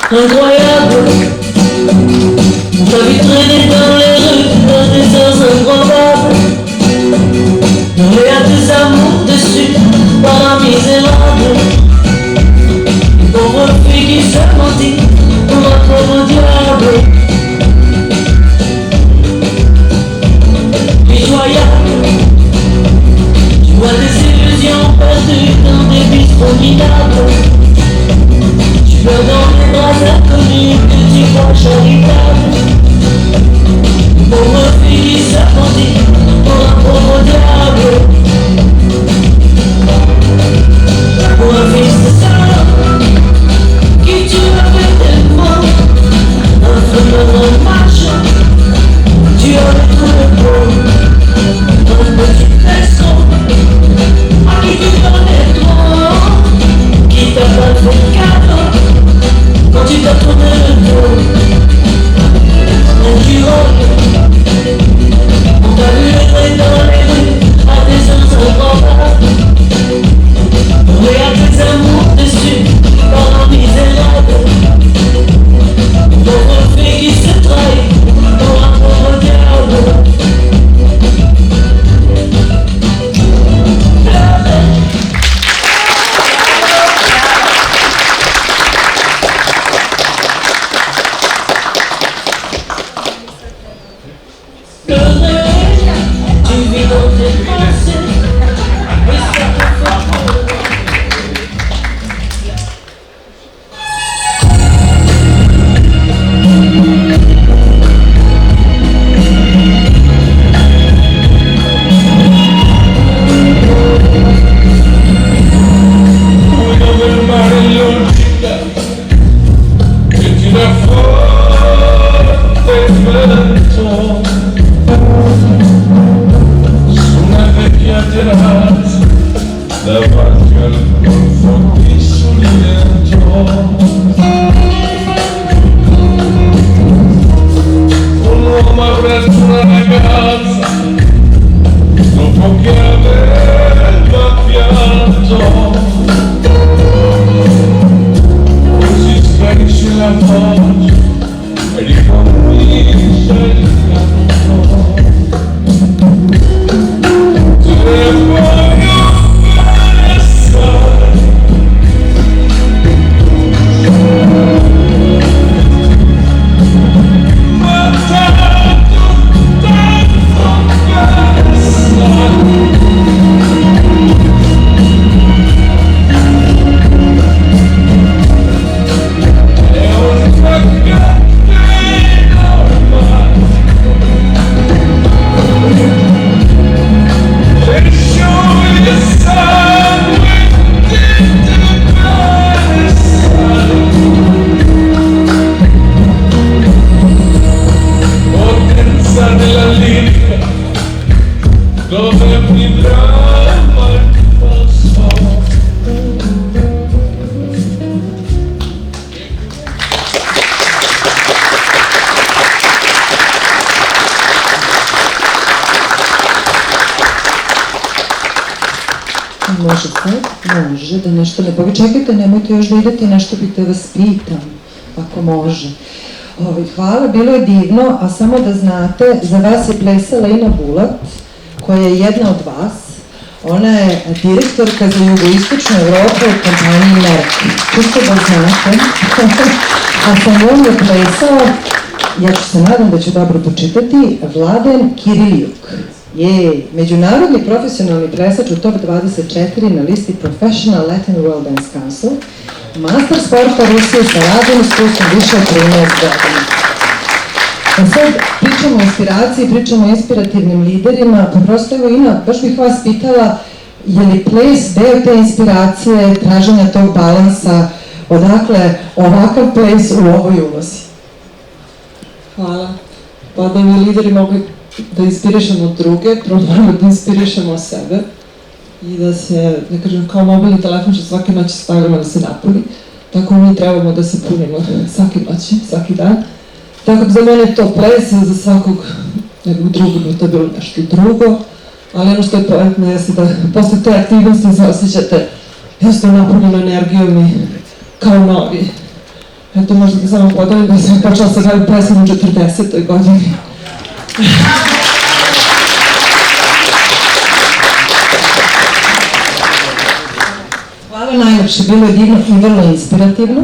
Incroyable, ma vie traînée dans les rues, dans des heures improbables. Il y a des amours dessus, par un misérable. Une pauvre fille qui se mentit pour un pauvre diable. Pitoyable, tu vois des illusions perdues dans des bistrots minables. Tu pleures dans les bras inconnus que tu crois charitables. Une pauvre fille qui s'appendit pour un pauvre diable. Pour un fils de sœur qui tu avais tellement. Un feu en marche, tu avais tout le beau. Un petit vaisseau à qui tu donnais trop, qui t'a pas fait cadeau quand tu t'as tourné le dos. Un du rock, on t'a vu errer dans les rues, Može sad? Može, da nešto ne povi. Čekajte, nemojte još da idete, nešto bih da vas pitam, ako može. Hvala, bilo je divno, a samo da znate, za vas je plesala Ina Bulat, koja je jedna od vas. Ona je direktorka za jugoistočnu Evropu u kompaniji Merck. Čisto da znate. A sa njom je plesao, ja ću se nadam da ću dobro počitati, Vladen Kiriljuk. Je međunarodni profesionalni plesač u top 24 na listi Professional Latin World Dance Council, master sporta Rusije sa radom iskustvom više od 13 godina. A sad pričamo o inspiraciji, pričamo o inspirativnim liderima, pa prosto evo Ina, baš bih vas pitala, je li ples deo te inspiracije, traženja tog balansa, odakle ovakav ples u ovoj ulozi? Hvala. Pa da mi lideri mogu da inspirišemo druge, prvo moramo da inspirišemo sebe i da se, da kažem, kao mobilni telefon što svake noći stavljamo da se napuni, tako mi trebamo da se punimo svake noći, svaki dan. Tako da za mene je to ples, za svakog nekog drugog je to bilo nešto drugo, ali ono što je poentno jeste da posle te aktivnosti se osjećate jednostavno napunjeno energijom i kao novi. Eto, možda da samo podelim da sam počela sa gledam plesom u 40. godini. Hvala najlepše, bilo je divno i vrlo inspirativno.